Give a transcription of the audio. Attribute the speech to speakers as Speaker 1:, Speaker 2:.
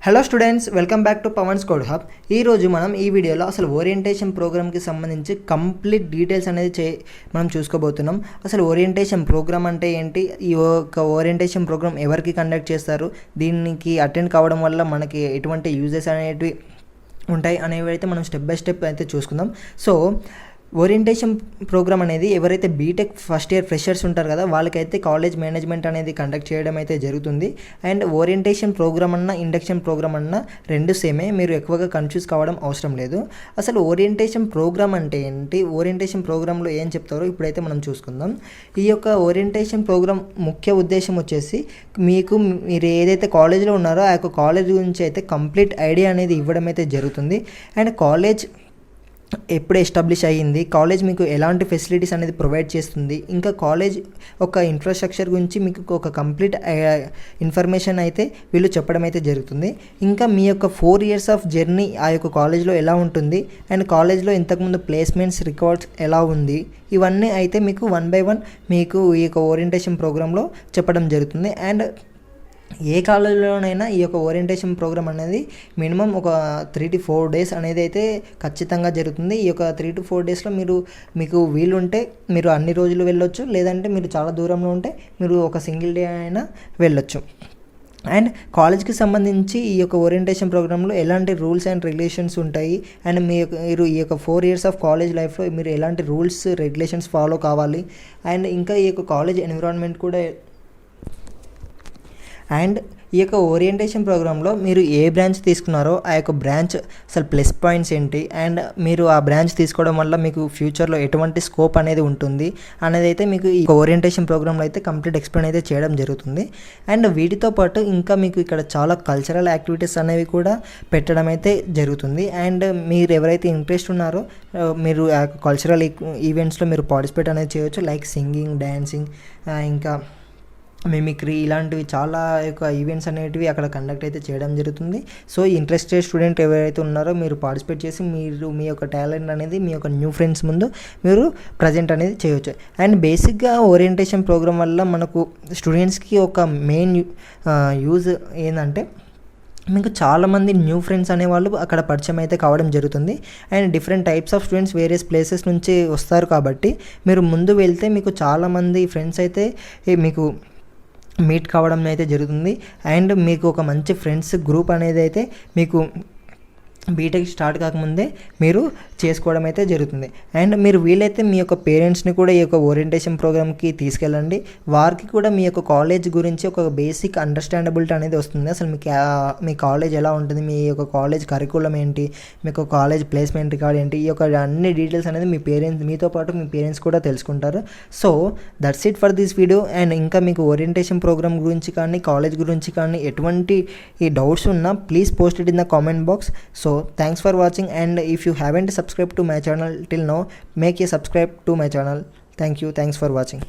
Speaker 1: Hello students, welcome back to Pavan's code hub. ఈరోజు మనం ఈ వీడియోలో అసలు ఓరియంటేషన్ ప్రోగ్రామ్కి సంబంధించి కంప్లీట్ డీటెయిల్స్ అనేది మనం చూసుకోబోతున్నాం. అసలు ఓరియంటేషన్ ప్రోగ్రామ్ అంటే ఏంటి, ఈ యొక్క ఓరియంటేషన్ ప్రోగ్రామ్ ఎవరికి కండక్ట్ చేస్తారు, దీనికి అటెండ్ కావడం వల్ల మనకి ఎటువంటి యూజెస్ అనేటివి ఉంటాయి అనేవి అయితే మనం స్టెప్ బై స్టెప్ అయితే చూసుకుందాం. సో ఓరియంటేషన్ ప్రోగ్రామ్ అనేది ఎవరైతే బీటెక్ ఫస్ట్ ఇయర్ ఫ్రెషర్స్ ఉంటారు కదా, వాళ్ళకైతే కాలేజ్ మేనేజ్మెంట్ అనేది కండక్ట్ చేయడం అయితే జరుగుతుంది. అండ్ ఓరియంటేషన్ ప్రోగ్రామ్ అన్న ఇండక్షన్ ప్రోగ్రామ్ అన్న రెండు సేమే, మీరు ఎక్కువగా కన్ఫ్యూజ్ కావడం అవసరం లేదు. అసలు ఓరియంటేషన్ ప్రోగ్రామ్ అంటే ఏంటి, ఓరియంటేషన్ ప్రోగ్రాంలో ఏం చెప్తారో ఇప్పుడైతే మనం చూసుకుందాం. ఈ యొక్క ఓరియంటేషన్ ప్రోగ్రామ్ ముఖ్య ఉద్దేశం వచ్చేసి మీరు ఏదైతే కాలేజ్లో ఉన్నారో ఆ యొక్క కాలేజ్ గురించి అయితే కంప్లీట్ ఐడియా అనేది ఇవ్వడం అయితే జరుగుతుంది. అండ్ కాలేజ్ ఎప్పుడు ఎస్టాబ్లిష్ అయ్యింది, కాలేజ్ మీకు ఎలాంటి ఫెసిలిటీస్ అనేది ప్రొవైడ్ చేస్తుంది, ఇంకా కాలేజ్ ఒక ఇన్ఫ్రాస్ట్రక్చర్ గురించి మీకు ఒక కంప్లీట్ ఇన్ఫర్మేషన్ అయితే వీళ్ళు చెప్పడం అయితే జరుగుతుంది. ఇంకా మీ యొక్క 4 years ఆఫ్ జర్నీ ఆ యొక్క కాలేజ్లో ఎలా ఉంటుంది, అండ్ కాలేజ్లో ఇంతకుముందు ప్లేస్మెంట్స్ రికార్డ్స్ ఎలా ఉంది, ఇవన్నీ అయితే మీకు 1 by 1 మీకు ఈ యొక్క ఓరియంటేషన్ ప్రోగ్రాంలో చెప్పడం జరుగుతుంది. అండ్ ఏ కాలేజీలోనైనా ఈ యొక్క ఓరియంటేషన్ ప్రోగ్రామ్ అనేది మినిమం ఒక 3 to 4 days అనేది అయితే ఖచ్చితంగా జరుగుతుంది. ఈ యొక్క 3 to 4 daysలో మీకు వీలుంటే మీరు అన్ని రోజులు వెళ్ళొచ్చు, లేదంటే మీరు చాలా దూరంలో ఉంటే మీరు ఒక సింగిల్ డే అయినా వెళ్ళొచ్చు. అండ్ కాలేజ్కి సంబంధించి ఈ యొక్క ఓరియంటేషన్ ప్రోగ్రాంలో ఎలాంటి రూల్స్ అండ్ రెగ్యులేషన్స్ ఉంటాయి, అండ్ మీరు ఈ యొక్క 4 years ఆఫ్ కాలేజ్ లైఫ్లో మీరు ఎలాంటి రూల్స్ రెగ్యులేషన్స్ ఫాలో కావాలి, అండ్ ఇంకా ఈ యొక్క కాలేజ్ ఎన్విరాన్మెంట్ కూడా. అండ్ ఈ యొక్క ఓరియంటేషన్ ప్రోగ్రాంలో మీరు ఏ బ్రాంచ్ తీసుకున్నారో ఆ యొక్క బ్రాంచ్ అసలు ప్లస్ పాయింట్స్ ఏంటి, అండ్ మీరు ఆ బ్రాంచ్ తీసుకోవడం వల్ల మీకు ఫ్యూచర్లో ఎటువంటి స్కోప్ అనేది ఉంటుంది అనేది అయితే మీకు ఈ ఓరియంటేషన్ ప్రోగ్రాంలో అయితే కంప్లీట్ ఎక్స్ప్లెయిన్ అయితే చేయడం జరుగుతుంది. అండ్ వీటితో పాటు ఇంకా మీకు ఇక్కడ చాలా కల్చరల్ యాక్టివిటీస్ అనేవి కూడా పెట్టడం అయితే జరుగుతుంది. అండ్ మీరు ఎవరైతే ఇంట్రెస్ట్ ఉన్నారో మీరు ఆ కల్చరల్ ఈవెంట్స్లో మీరు పార్టిసిపేట్ అనేది చేయవచ్చు, లైక్ సింగింగ్, డాన్సింగ్, ఇంకా మిమిక్రీ, ఇలాంటివి చాలా యొక్క ఈవెంట్స్ అనేటివి అక్కడ కండక్ట్ అయితే చేయడం జరుగుతుంది. సో ఇంట్రెస్టెడ్ స్టూడెంట్ ఎవరైతే ఉన్నారో మీరు పార్టిసిపేట్ చేసి మీరు మీ యొక్క టాలెంట్ అనేది మీ యొక్క న్యూ ఫ్రెండ్స్ ముందు మీరు ప్రజెంట్ అనేది చేయవచ్చు. అండ్ బేసిక్గా ఓరియంటేషన్ ప్రోగ్రామ్ వల్ల మనకు స్టూడెంట్స్కి ఒక మెయిన్ యూజ్ ఏంటంటే మీకు చాలామంది న్యూ ఫ్రెండ్స్ అనేవాళ్ళు అక్కడ పరిచయం అయితే కావడం జరుగుతుంది. And different types of students various places నుంచి వస్తారు కాబట్టి మీరు ముందు వెళ్తే మీకు చాలామంది ఫ్రెండ్స్ అయితే మీకు మీట్ కావడం అయితే జరుగుతుంది. అండ్ మీకు ఒక మంచి ఫ్రెండ్స్ గ్రూప్ అనేది అయితే మీకు బీటెక్ స్టార్ట్ కాకముందే మీరు చేసుకోవడం అయితే జరుగుతుంది. అండ్ మీరు వీలైతే మీ యొక్క పేరెంట్స్ని కూడా ఈ యొక్క ఓరియంటేషన్ ప్రోగ్రామ్కి తీసుకెళ్ళండి. వారికి కూడా మీ యొక్క కాలేజ్ గురించి ఒక బేసిక్ అండర్స్టాండబిలిటీ అనేది వస్తుంది. అసలు మీ కాలేజ్ ఎలా ఉంటుంది, మీ యొక్క కాలేజ్ కరికులం ఏంటి, మీకు కాలేజ్ ప్లేస్మెంట్ రికార్డ్ ఏంటి, ఈ యొక్క అన్ని డీటెయిల్స్ అనేది మీతో పాటు మీ పేరెంట్స్ కూడా తెలుసుకుంటారు. So that's it for this video. And ఇంకా మీకు ఓరియంటేషన్ ప్రోగ్రామ్ గురించి కానీ కాలేజ్ గురించి కానీ ఎటువంటి ఈ డౌట్స్ ఉన్నా please post it in the comment box. So thanks for watching, and if you haven't subscribed to my channel till now, make a subscribe to my channel. Thanks for watching.